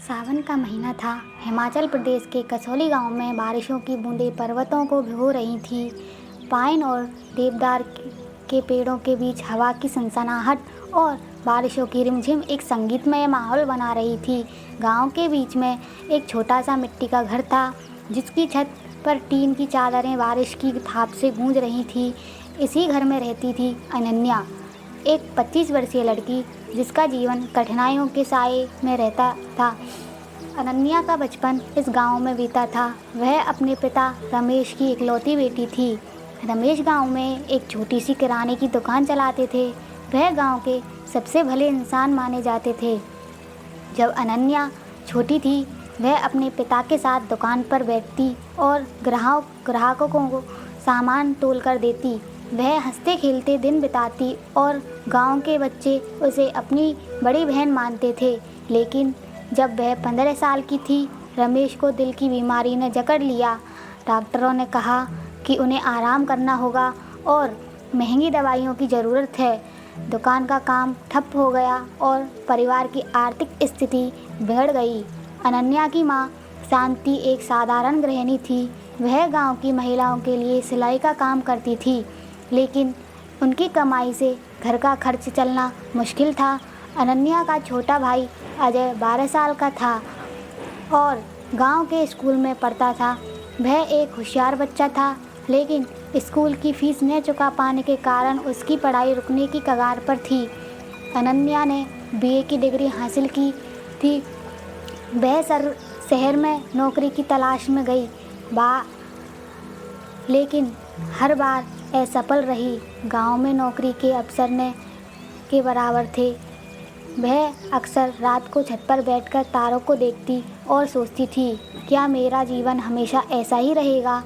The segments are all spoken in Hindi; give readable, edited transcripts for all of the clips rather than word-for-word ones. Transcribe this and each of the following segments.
सावन का महीना था। हिमाचल प्रदेश के कसौली गांव में बारिशों की बूंदें पर्वतों को भिगो रही थीं। पाइन और देवदार के पेड़ों के बीच हवा की सनसनाहट और बारिशों की रिमझिम एक संगीतमय माहौल बना रही थी। गांव के बीच में एक छोटा सा मिट्टी का घर था, जिसकी छत पर टीन की चादरें बारिश की थाप से गूंज रही थी। इसी घर में रहती थी अनन्या, एक 25 वर्षीय लड़की जिसका जीवन कठिनाइयों के साए में रहता था। अनन्या का बचपन इस गांव में बीता था। वह अपने पिता रमेश की इकलौती बेटी थी। रमेश गांव में एक छोटी सी किराने की दुकान चलाते थे। वह गांव के सबसे भले इंसान माने जाते थे। जब अनन्या छोटी थी, वह अपने पिता के साथ दुकान पर बैठती और ग्राहकों को सामान तोल कर देती। वह हंसते खेलते दिन बिताती और गांव के बच्चे उसे अपनी बड़ी बहन मानते थे। लेकिन जब वह 15 साल की थी, रमेश को दिल की बीमारी ने जकड़ लिया। डॉक्टरों ने कहा कि उन्हें आराम करना होगा और महंगी दवाइयों की ज़रूरत है। दुकान का काम ठप हो गया और परिवार की आर्थिक स्थिति बिगड़ गई। अनन्या की माँ शांति एक साधारण गृहिणी थी। वह गांव की महिलाओं के लिए सिलाई का काम करती थी, लेकिन उनकी कमाई से घर का खर्च चलना मुश्किल था। अनन्या का छोटा भाई अजय 12 साल का था और गांव के स्कूल में पढ़ता था। वह एक होशियार बच्चा था, लेकिन स्कूल की फीस न चुका पाने के कारण उसकी पढ़ाई रुकने की कगार पर थी। अनन्या ने बीए की डिग्री हासिल की थी। वह शहर में नौकरी की तलाश में गई, लेकिन हर बार असफल रही। गांव में नौकरी के अवसर न के बराबर थे। वह अक्सर रात को छत पर बैठकर तारों को देखती और सोचती थी, क्या मेरा जीवन हमेशा ऐसा ही रहेगा।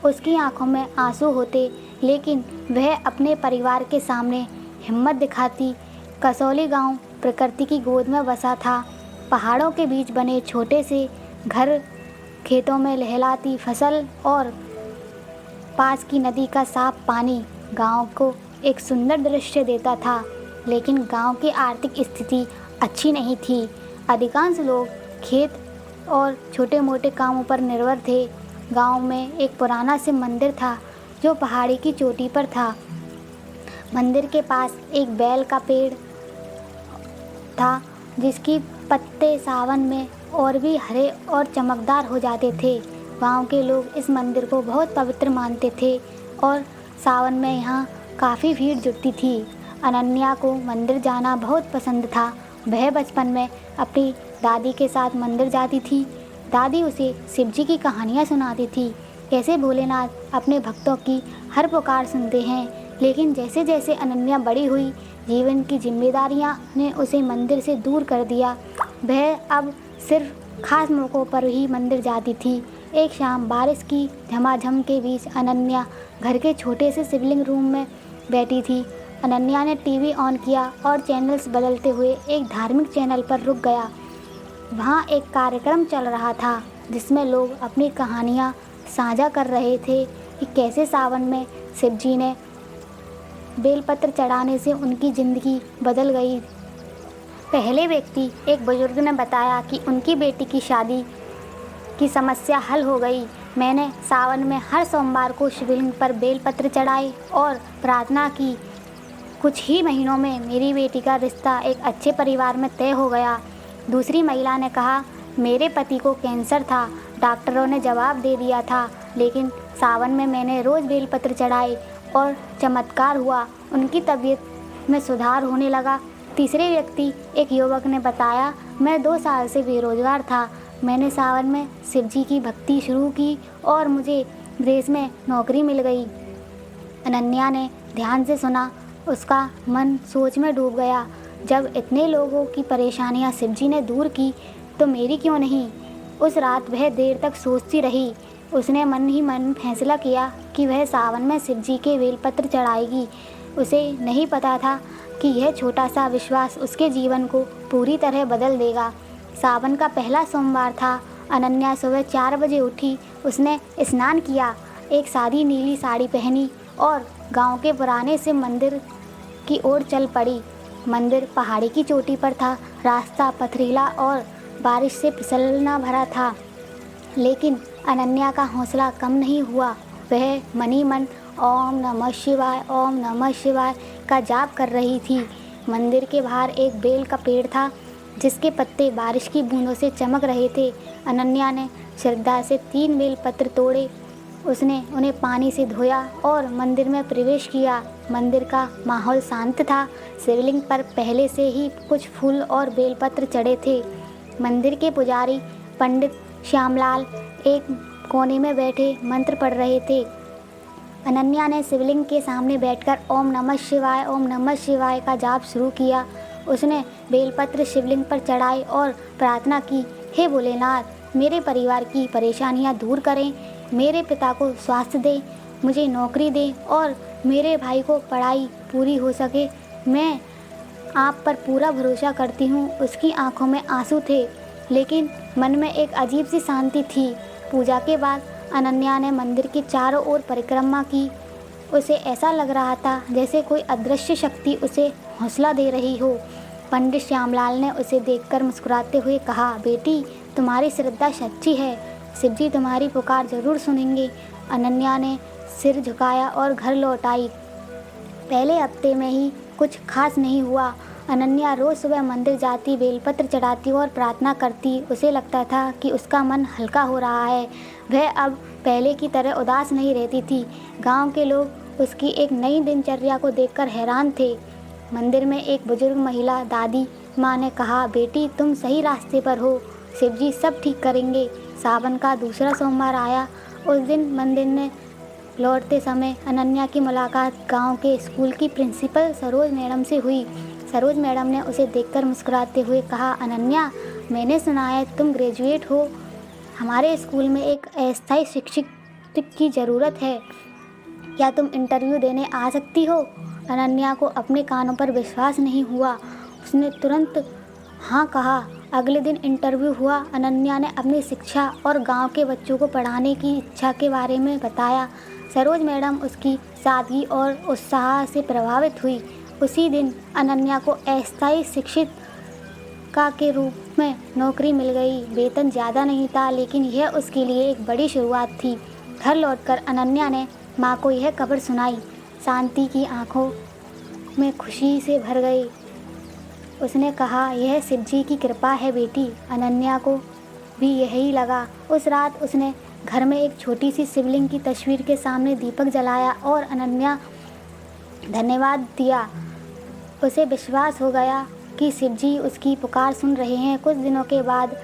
उसकी आंखों में आंसू होते, लेकिन वह अपने परिवार के सामने हिम्मत दिखाती। कसौली गांव प्रकृति की गोद में बसा था। पहाड़ों के बीच बने छोटे से घर, खेतों में लहलाती फसल और पास की नदी का साफ पानी गांव को एक सुंदर दृश्य देता था। लेकिन गांव की आर्थिक स्थिति अच्छी नहीं थी। अधिकांश लोग खेत और छोटे मोटे कामों पर निर्भर थे। गांव में एक पुराना से मंदिर था जो पहाड़ी की चोटी पर था। मंदिर के पास एक बेल का पेड़ था, जिसकी पत्ते सावन में और भी हरे और चमकदार हो जाते थे। गांव के लोग इस मंदिर को बहुत पवित्र मानते थे और सावन में यहाँ काफ़ी भीड़ जुटती थी। अनन्या को मंदिर जाना बहुत पसंद था। वह बचपन में अपनी दादी के साथ मंदिर जाती थी। दादी उसे शिवजी की कहानियाँ सुनाती थी, कैसे भोलेनाथ अपने भक्तों की हर पुकार सुनते हैं। लेकिन जैसे जैसे अनन्या बड़ी हुई, जीवन की जिम्मेदारियाँ ने उसे मंदिर से दूर कर दिया। वह अब सिर्फ खास मौक़ों पर ही मंदिर जाती थी। एक शाम बारिश की झमाझम के बीच अनन्या घर के छोटे से शिवलिंग रूम में बैठी थी। अनन्या ने टीवी ऑन किया और चैनल्स बदलते हुए एक धार्मिक चैनल पर रुक गया। वहाँ एक कार्यक्रम चल रहा था जिसमें लोग अपनी कहानियाँ साझा कर रहे थे कि कैसे सावन में शिवजी ने बेलपत्र चढ़ाने से उनकी ज़िंदगी बदल गई। पहले व्यक्ति, एक बुजुर्ग ने बताया कि उनकी बेटी की शादी की समस्या हल हो गई। मैंने सावन में हर सोमवार को शिवलिंग पर बेलपत्र चढ़ाए और प्रार्थना की। कुछ ही महीनों में मेरी बेटी का रिश्ता एक अच्छे परिवार में तय हो गया। दूसरी महिला ने कहा, मेरे पति को कैंसर था, डॉक्टरों ने जवाब दे दिया था, लेकिन सावन में मैंने रोज़ बेलपत्र चढ़ाए और चमत्कार हुआ, उनकी तबीयत में सुधार होने लगा। तीसरे व्यक्ति, एक युवक ने बताया, मैं 2 साल से बेरोजगार था। मैंने सावन में शिवजी की भक्ति शुरू की और मुझे विदेश में नौकरी मिल गई। अनन्या ने ध्यान से सुना। उसका मन सोच में डूब गया। जब इतने लोगों की परेशानियां शिवजी ने दूर की, तो मेरी क्यों नहीं। उस रात वह देर तक सोचती रही। उसने मन ही मन फैसला किया कि वह सावन में शिवजी के बेलपत्र चढ़ाएगी। उसे नहीं पता था कि यह छोटा सा विश्वास उसके जीवन को पूरी तरह बदल देगा। सावन का पहला सोमवार था। अनन्या सुबह 4 बजे उठी। उसने स्नान किया, एक सादी नीली साड़ी पहनी और गांव के पुराने से मंदिर की ओर चल पड़ी। मंदिर पहाड़ी की चोटी पर था। रास्ता पथरीला और बारिश से फिसलना भरा था, लेकिन अनन्या का हौसला कम नहीं हुआ। वह मन ही मन ओम नमः शिवाय, ओम नमः शिवाय का जाप कर रही थी। मंदिर के बाहर एक बेल का पेड़ था, जिसके पत्ते बारिश की बूंदों से चमक रहे थे। अनन्या ने श्रद्धा से 3 बेल पत्र तोड़े। उसने उन्हें पानी से धोया और मंदिर में प्रवेश किया। मंदिर का माहौल शांत था। शिवलिंग पर पहले से ही कुछ फूल और बेलपत्र चढ़े थे। मंदिर के पुजारी पंडित श्यामलाल एक कोने में बैठे मंत्र पढ़ रहे थे। अनन्या ने शिवलिंग के सामने बैठकर ओम नमः शिवाय, ओम नमः शिवाय का जाप शुरू किया। उसने बेलपत्र शिवलिंग पर चढ़ाए और प्रार्थना की, हे भोलेनाथ, मेरे परिवार की परेशानियां दूर करें, मेरे पिता को स्वास्थ्य दें, मुझे नौकरी दें और मेरे भाई को पढ़ाई पूरी हो सके। मैं आप पर पूरा भरोसा करती हूँ। उसकी आंखों में आंसू थे, लेकिन मन में एक अजीब सी शांति थी। पूजा के बाद अनन्या ने मंदिर के चारों ओर परिक्रमा की। उसे ऐसा लग रहा था जैसे कोई अदृश्य शक्ति उसे हौसला दे रही हो। पंडित श्यामलाल ने उसे देखकर मुस्कुराते हुए कहा, बेटी, तुम्हारी श्रद्धा सच्ची है, शिवजी तुम्हारी पुकार जरूर सुनेंगे। अनन्या ने सिर झुकाया और घर लौट आई। पहले हफ्ते में ही कुछ खास नहीं हुआ। अनन्या रोज सुबह मंदिर जाती, बेलपत्र चढ़ाती और प्रार्थना करती। उसे लगता था कि उसका मन हल्का हो रहा है। वह अब पहले की तरह उदास नहीं रहती थी। गांव के लोग उसकी एक नई दिनचर्या को देखकर हैरान थे। मंदिर में एक बुजुर्ग महिला दादी माँ ने कहा, बेटी, तुम सही रास्ते पर हो, शिवजी सब ठीक करेंगे। सावन का दूसरा सोमवार आया। उस दिन मंदिर ने लौटते समय अनन्या की मुलाकात गांव के स्कूल की प्रिंसिपल सरोज मैडम से हुई। सरोज मैडम ने उसे देखकर मुस्कुराते हुए कहा, अनन्या, मैंने सुना है तुम ग्रेजुएट हो। हमारे स्कूल में एक अस्थायी शिक्षक की ज़रूरत है। क्या तुम इंटरव्यू देने आ सकती हो? अनन्या को अपने कानों पर विश्वास नहीं हुआ। उसने तुरंत हाँ कहा। अगले दिन इंटरव्यू हुआ। अनन्या ने अपनी शिक्षा और गांव के बच्चों को पढ़ाने की इच्छा के बारे में बताया। सरोज मैडम उसकी सादगी और उत्साह से प्रभावित हुई। उसी दिन अनन्या को अस्थायी शिक्षिका के रूप में नौकरी मिल गई। वेतन ज़्यादा नहीं था, लेकिन यह उसके लिए एक बड़ी शुरुआत थी। घर लौटकर अनन्या ने माँ को यह खबर सुनाई। शांति की आंखों में खुशी से भर गई। उसने कहा, यह शिवजी की कृपा है बेटी। अनन्या को भी यही लगा। उस रात उसने घर में एक छोटी सी शिवलिंग की तस्वीर के सामने दीपक जलाया और अनन्या धन्यवाद दिया। उसे विश्वास हो गया कि शिवजी उसकी पुकार सुन रहे हैं। कुछ दिनों के बाद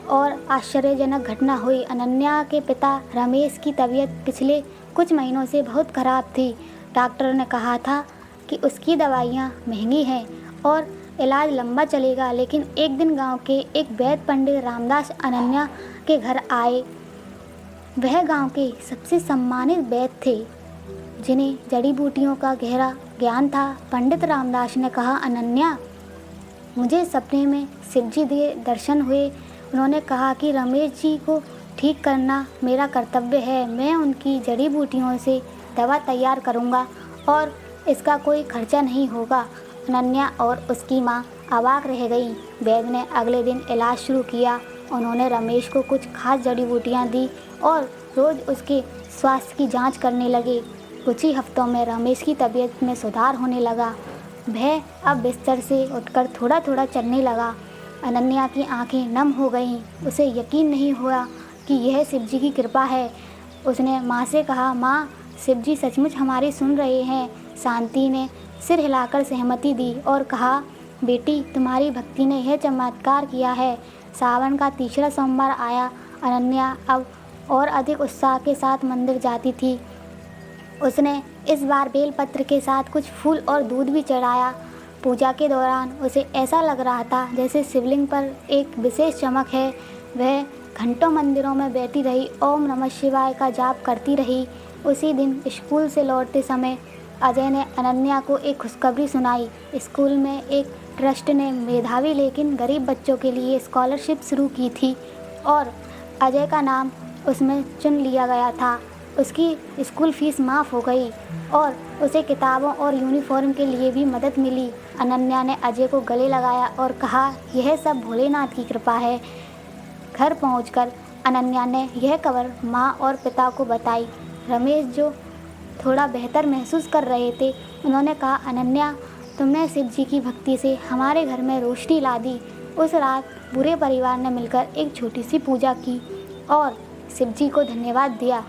और आश्चर्यजनक घटना हुई। अनन्या के पिता रमेश की तबीयत पिछले कुछ महीनों से बहुत खराब थी। डॉक्टर ने कहा था कि उसकी दवाइयाँ महंगी हैं और इलाज लंबा चलेगा। लेकिन एक दिन गांव के एक वैद्य पंडित रामदास अनन्या के घर आए। वह गांव के सबसे सम्मानित वैद्य थे, जिन्हें जड़ी बूटियों का गहरा ज्ञान था। पंडित रामदास ने कहा, अनन्या, मुझे सपने में शिवजी के दर्शन हुए। उन्होंने कहा कि रमेश जी को ठीक करना मेरा कर्तव्य है। मैं उनकी जड़ी बूटियों से दवा तैयार करूंगा और इसका कोई खर्चा नहीं होगा। अनन्या और उसकी माँ अवाक रह गई। वैद्य ने अगले दिन इलाज शुरू किया। उन्होंने रमेश को कुछ खास जड़ी बूटियाँ दी और रोज़ उसके स्वास्थ्य की जांच करने लगे। कुछ ही हफ्तों में रमेश की तबीयत में सुधार होने लगा। वह अब बिस्तर से उठकर थोड़ा थोड़ा चलने लगा। अनन्या की आंखें नम हो गईं। उसे यकीन नहीं हुआ कि यह शिवजी की कृपा है। उसने माँ से कहा, माँ, शिवजी सचमुच हमारी सुन रहे हैं। शांति ने सिर हिलाकर सहमति दी और कहा, बेटी, तुम्हारी भक्ति ने यह चमत्कार किया है। सावन का तीसरा सोमवार आया। अनन्या अब और अधिक उत्साह के साथ मंदिर जाती थी। उसने इस बार बेलपत्र के साथ कुछ फूल और दूध भी चढ़ाया। पूजा के दौरान उसे ऐसा लग रहा था जैसे शिवलिंग पर एक विशेष चमक है। वह घंटों मंदिरों में बैठी रही, ओम नमः शिवाय का जाप करती रही। उसी दिन स्कूल से लौटते समय अजय ने अनन्या को एक खुशखबरी सुनाई। स्कूल में एक ट्रस्ट ने मेधावी लेकिन गरीब बच्चों के लिए स्कॉलरशिप शुरू की थी और अजय का नाम उसमें चुन लिया गया था। उसकी स्कूल फीस माफ़ हो गई और उसे किताबों और यूनिफॉर्म के लिए भी मदद मिली। अनन्या ने अजय को गले लगाया और कहा, यह सब भोलेनाथ की कृपा है। घर पहुंचकर अनन्या ने यह खबर माँ और पिता को बताई। रमेश, जो थोड़ा बेहतर महसूस कर रहे थे, उन्होंने कहा, अनन्या, तुमने शिव जी की भक्ति से हमारे घर में रोशनी ला दी। उस रात पूरे परिवार ने मिलकर एक छोटी सी पूजा की और शिव जी को धन्यवाद दिया।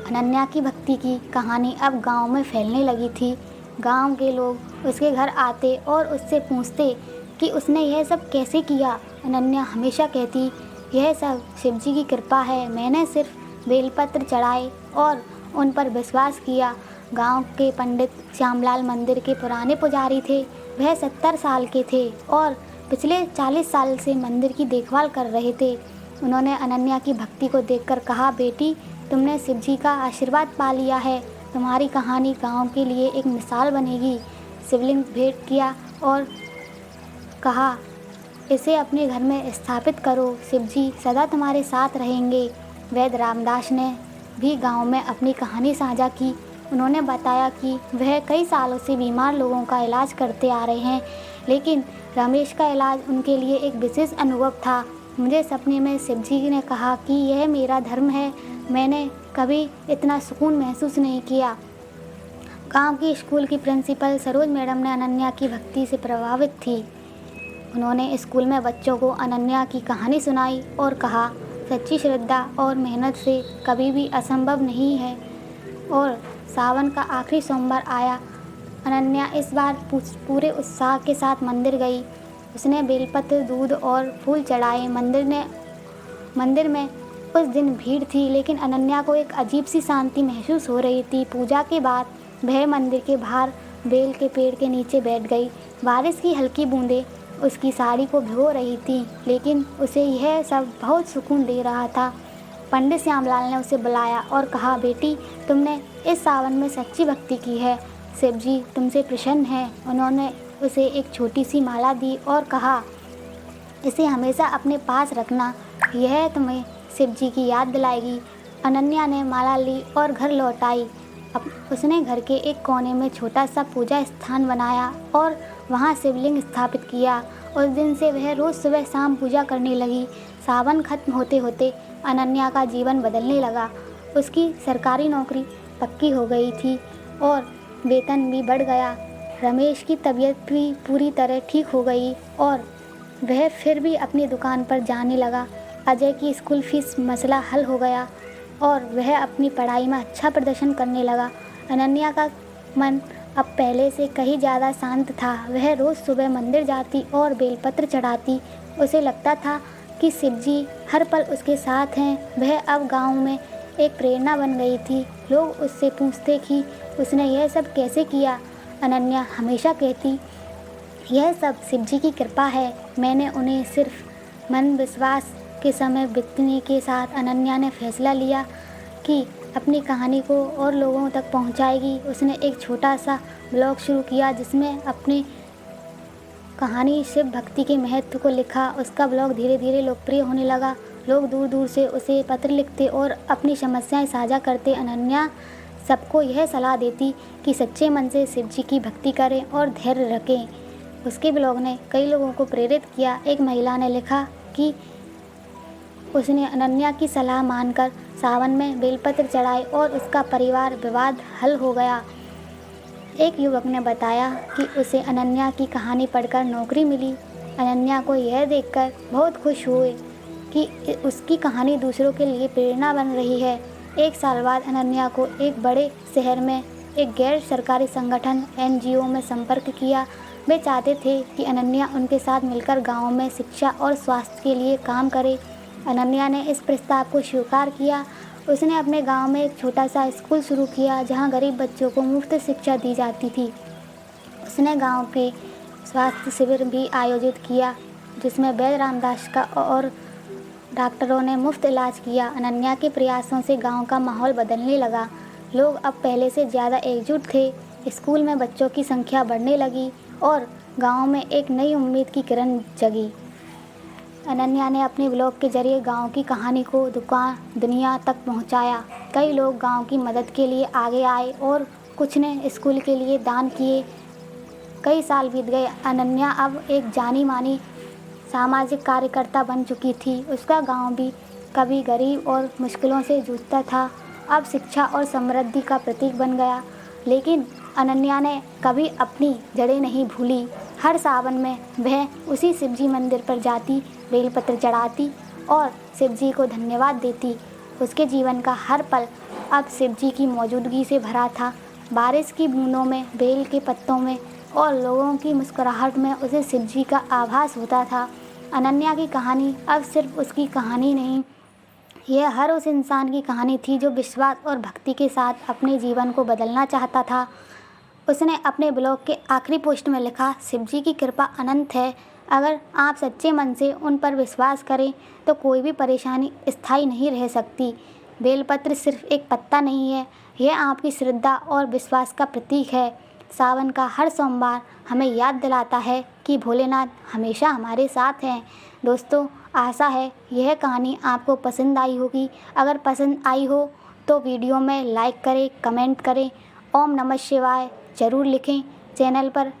अनन्या की भक्ति की कहानी अब गांव में फैलने लगी थी। गांव के लोग उसके घर आते और उससे पूछते कि उसने यह सब कैसे किया। अनन्या हमेशा कहती, यह सब शिव जी की कृपा है। मैंने सिर्फ बेलपत्र चढ़ाए और उन पर विश्वास किया। गांव के पंडित श्यामलाल मंदिर के पुराने पुजारी थे। वह 70 साल के थे और पिछले 40 साल से मंदिर की देखभाल कर रहे थे। उन्होंने अनन्या की भक्ति को देखकर कहा, बेटी, तुमने शिव जी का आशीर्वाद पा लिया है। तुम्हारी कहानी गांव के लिए एक मिसाल बनेगी। शिवलिंग भेंट किया और कहा, इसे अपने घर में स्थापित करो। शिव जी सदा तुम्हारे साथ रहेंगे। वैद्य रामदास ने भी गांव में अपनी कहानी साझा की। उन्होंने बताया कि वह कई सालों से बीमार लोगों का इलाज करते आ रहे हैं, लेकिन रमेश का इलाज उनके लिए एक विशेष अनुभव था। मुझे सपने में शिव जी ने कहा कि यह मेरा धर्म है। मैंने कभी इतना सुकून महसूस नहीं किया। गांव की स्कूल की प्रिंसिपल सरोज मैडम ने अनन्या की भक्ति से प्रभावित थी। उन्होंने स्कूल में बच्चों को अनन्या की कहानी सुनाई और कहा, सच्ची श्रद्धा और मेहनत से कभी भी असंभव नहीं है। और सावन का आखिरी सोमवार आया। अनन्या इस बार पूरे उत्साह के साथ मंदिर गई। उसने बेलपत्र, दूध और फूल चढ़ाए। मंदिर में उस दिन भीड़ थी, लेकिन अनन्या को एक अजीब सी शांति महसूस हो रही थी। पूजा के बाद वह मंदिर के बाहर बेल के पेड़ के नीचे बैठ गई। बारिश की हल्की बूंदें उसकी साड़ी को भिगो रही थी, लेकिन उसे यह सब बहुत सुकून दे रहा था। पंडित श्यामलाल ने उसे बुलाया और कहा, बेटी, तुमने इस सावन में सच्ची भक्ति की है। शिव जी तुमसे प्रसन्न हैं। उन्होंने उसे एक छोटी सी माला दी और कहा, इसे हमेशा अपने पास रखना, यह तुम्हें शिव जी की याद दिलाएगी। अनन्या ने माला ली और घर लौट आई। अब उसने घर के एक कोने में छोटा सा पूजा स्थान बनाया और वहाँ शिवलिंग स्थापित किया। उस दिन से वह रोज़ सुबह शाम पूजा करने लगी। सावन खत्म होते होते अनन्या का जीवन बदलने लगा। उसकी सरकारी नौकरी पक्की हो गई थी और वेतन भी बढ़ गया। रमेश की तबीयत भी पूरी तरह ठीक हो गई और वह फिर भी अपनी दुकान पर जाने लगा। अजय की स्कूल फीस मसला हल हो गया और वह अपनी पढ़ाई में अच्छा प्रदर्शन करने लगा। अनन्या का मन अब पहले से कहीं ज़्यादा शांत था। वह रोज़ सुबह मंदिर जाती और बेलपत्र चढ़ाती। उसे लगता था कि शिव जी हर पल उसके साथ हैं। वह अब गांव में एक प्रेरणा बन गई थी। लोग उससे पूछते कि उसने यह सब कैसे किया। अनन्या हमेशा कहती, यह सब शिव जी की कृपा है। मैंने उन्हें सिर्फ मन विश्वास के समय बितने के साथ अनन्या ने फैसला लिया कि अपनी कहानी को और लोगों तक पहुंचाएगी। उसने एक छोटा सा ब्लॉग शुरू किया जिसमें अपनी कहानी शिव भक्ति के महत्व को लिखा। उसका ब्लॉग धीरे धीरे लोकप्रिय होने लगा। लोग दूर दूर से उसे पत्र लिखते और अपनी समस्याएं साझा करते। अनन्या सबको यह सलाह देती कि सच्चे मन से शिव जी की भक्ति करें और धैर्य रखें। उसके ब्लॉग ने कई लोगों को प्रेरित किया। एक महिला ने लिखा कि उसने अनन्या की सलाह मानकर सावन में बेलपत्र चढ़ाए और उसका परिवार विवाद हल हो गया। एक युवक ने बताया कि उसे अनन्या की कहानी पढ़कर नौकरी मिली। अनन्या को यह देखकर बहुत खुश हुए कि उसकी कहानी दूसरों के लिए प्रेरणा बन रही है। एक साल बाद अनन्या को एक बड़े शहर में एक गैर सरकारी संगठन NGO में संपर्क किया। वे चाहते थे कि अनन्या उनके साथ मिलकर गाँव में शिक्षा और स्वास्थ्य के लिए काम करे। अनन्या ने इस प्रस्ताव को स्वीकार किया। उसने अपने गांव में एक छोटा सा स्कूल शुरू किया जहां गरीब बच्चों को मुफ्त शिक्षा दी जाती थी। उसने गांव के स्वास्थ्य शिविर भी आयोजित किया जिसमें वैद्य रामदास का और डॉक्टरों ने मुफ्त इलाज किया। अनन्या के प्रयासों से गांव का माहौल बदलने लगा। लोग अब पहले से ज़्यादा एकजुट थे। स्कूल में बच्चों की संख्या बढ़ने लगी और गाँव में एक नई उम्मीद की किरण जगी। अनन्या ने अपने ब्लॉग के जरिए गांव की कहानी को दुनिया तक पहुंचाया। कई लोग गांव की मदद के लिए आगे आए और कुछ ने स्कूल के लिए दान किए। कई साल बीत गए। अनन्या अब एक जानी मानी सामाजिक कार्यकर्ता बन चुकी थी। उसका गांव भी कभी गरीब और मुश्किलों से जूझता था, अब शिक्षा और समृद्धि का प्रतीक बन गया। लेकिन अनन्या ने कभी अपनी जड़ें नहीं भूली। हर सावन में वह उसी शिवजी मंदिर पर जाती, बेलपत्र चढ़ाती और शिवजी को धन्यवाद देती। उसके जीवन का हर पल अब शिवजी की मौजूदगी से भरा था। बारिश की बूंदों में, बेल के पत्तों में और लोगों की मुस्कुराहट में उसे शिवजी का आभास होता था। अनन्या की कहानी अब सिर्फ उसकी कहानी नहीं, यह हर उस इंसान की कहानी थी जो विश्वास और भक्ति के साथ अपने जीवन को बदलना चाहता था। उसने अपने ब्लॉग के आखिरी पोस्ट में लिखा, शिवजी की कृपा अनंत है। अगर आप सच्चे मन से उन पर विश्वास करें तो कोई भी परेशानी स्थायी नहीं रह सकती। बेलपत्र सिर्फ एक पत्ता नहीं है, यह आपकी श्रद्धा और विश्वास का प्रतीक है। सावन का हर सोमवार हमें याद दिलाता है कि भोलेनाथ हमेशा हमारे साथ हैं। दोस्तों, आशा है यह कहानी आपको पसंद आई होगी। अगर पसंद आई हो तो वीडियो में लाइक करें, कमेंट करें, ओम नमः शिवाय ज़रूर लिखें। चैनल पर